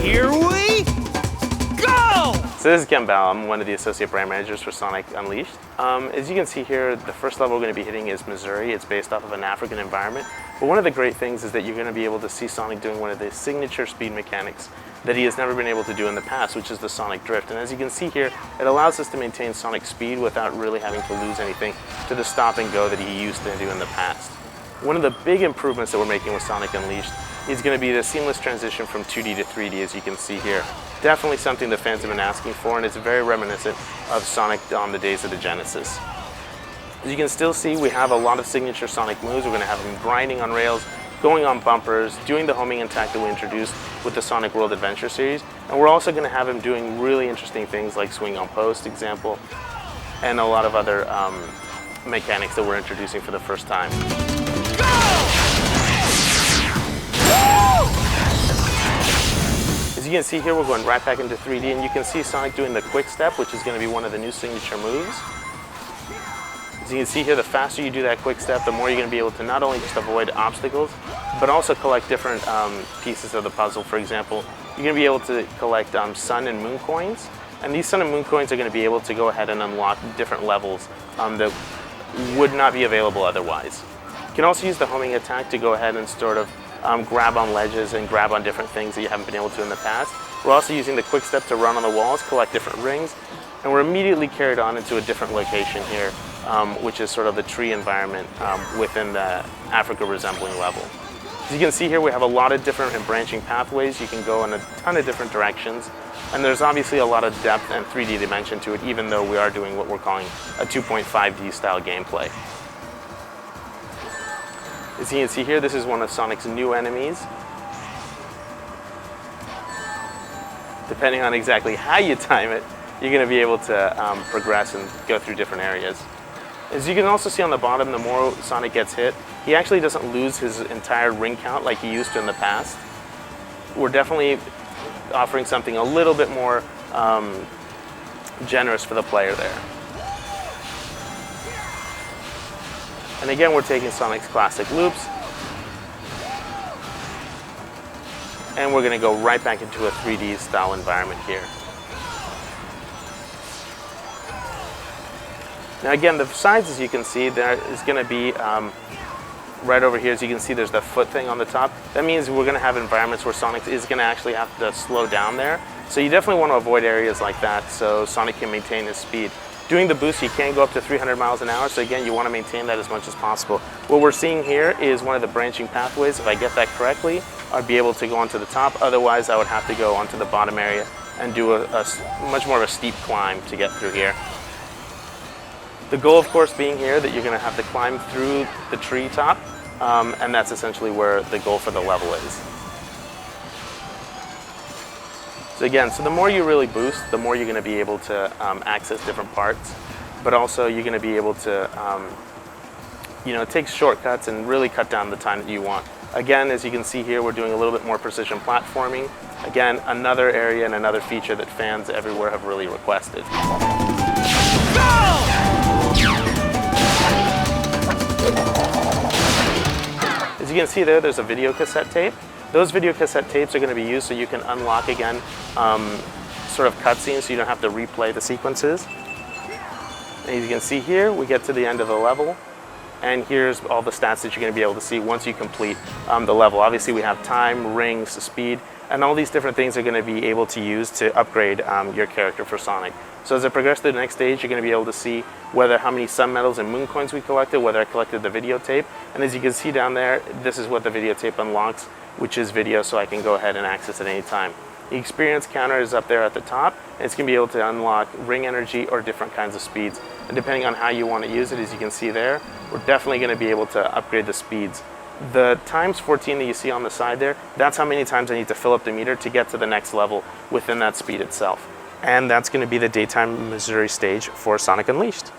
Here we go! So this is Ken Bell. I'm one of the associate brand managers for Sonic Unleashed. As you can see here, the first level we're going to be hitting is Mazuri. It's based off of an African environment. But one of the great things is that you're going to be able to see Sonic doing one of the signature speed mechanics that he has never been able to do in the past, which is the Sonic Drift. And as you can see here, it allows us to maintain Sonic speed without really having to lose anything to the stop and go that he used to do in the past. One of the big improvements that we're making with Sonic Unleashed is going to be the seamless transition from 2D to 3D, as you can see here. Definitely something the fans have been asking for, and it's very reminiscent of Sonic on the days of the Genesis. As you can still see, we have a lot of signature Sonic moves. We're going to have him grinding on rails, going on bumpers, doing the homing attack that we introduced with the Sonic World Adventure series, and we're also going to have him doing really interesting things like swing on post, example, and a lot of other mechanics that we're introducing for the first time. As you can see here, we're going right back into 3D, and you can see Sonic doing the quick step, which is going to be one of the new signature moves. As you can see here, the faster you do that quick step, the more you're going to be able to not only just avoid obstacles, but also collect different pieces of the puzzle. For example, you're going to be able to collect sun and moon coins, and these sun and moon coins are going to be able to go ahead and unlock different levels that would not be available otherwise. You can also use the homing attack to go ahead and sort of grab on ledges and grab on different things that you haven't been able to in the past. We're also using the quick step to run on the walls, collect different rings, and we're immediately carried on into a different location here, which is sort of the tree environment within the Africa resembling level. As you can see here, we have a lot of different and branching pathways. You can go in a ton of different directions, and there's obviously a lot of depth and 3D dimension to it, even though we are doing what we're calling a 2.5D style gameplay. As you can see here, this is one of Sonic's new enemies. Depending on exactly how you time it, you're going to be able to progress and go through different areas. As you can also see on the bottom, the more Sonic gets hit, he actually doesn't lose his entire ring count like he used to in the past. We're definitely offering something a little bit more generous for the player there. And again, we're taking Sonic's classic loops, and we're going to go right back into a 3D style environment here. Now again, the sides, as you can see, there is going to be right over here. As you can see, there's the foot thing on the top. That means we're going to have environments where Sonic is going to actually have to slow down there. So you definitely want to avoid areas like that so Sonic can maintain his speed. Doing the boost, you can go up to 300 miles an hour, so again, you want to maintain that as much as possible. What we're seeing here is one of the branching pathways. If I get that correctly, I'd be able to go onto the top. Otherwise, I would have to go onto the bottom area and do a much more of a steep climb to get through here. The goal, of course, being here that you're going to have to climb through the tree top, and that's essentially where the goal for the level is. So again, the more you really boost, the more you're going to be able to access different parts, but also you're going to be able to take shortcuts and really cut down the time that you want. Again, as you can see here, we're doing a little bit more precision platforming. Again, another area and another feature that fans everywhere have really requested. As you can see there's a video cassette tape. Those video cassette tapes are going to be used so you can unlock, again, sort of cutscenes so you don't have to replay the sequences. And as you can see here, we get to the end of the level, and here's all the stats that you're going to be able to see once you complete the level. Obviously, we have time, rings, speed, and all these different things are going to be able to use to upgrade your character for Sonic. So as I progress to the next stage, you're going to be able to see how many sun medals and moon coins we collected, whether I collected the videotape, and as you can see down there, this is what the videotape unlocks, which is video, so I can go ahead and access at any time. The experience counter is up there at the top, and it's going to be able to unlock ring energy or different kinds of speeds. And depending on how you want to use it, as you can see there, we're definitely going to be able to upgrade the speeds. The times 14 that you see on the side there, that's how many times I need to fill up the meter to get to the next level within that speed itself. And that's going to be the daytime Mazuri stage for Sonic Unleashed.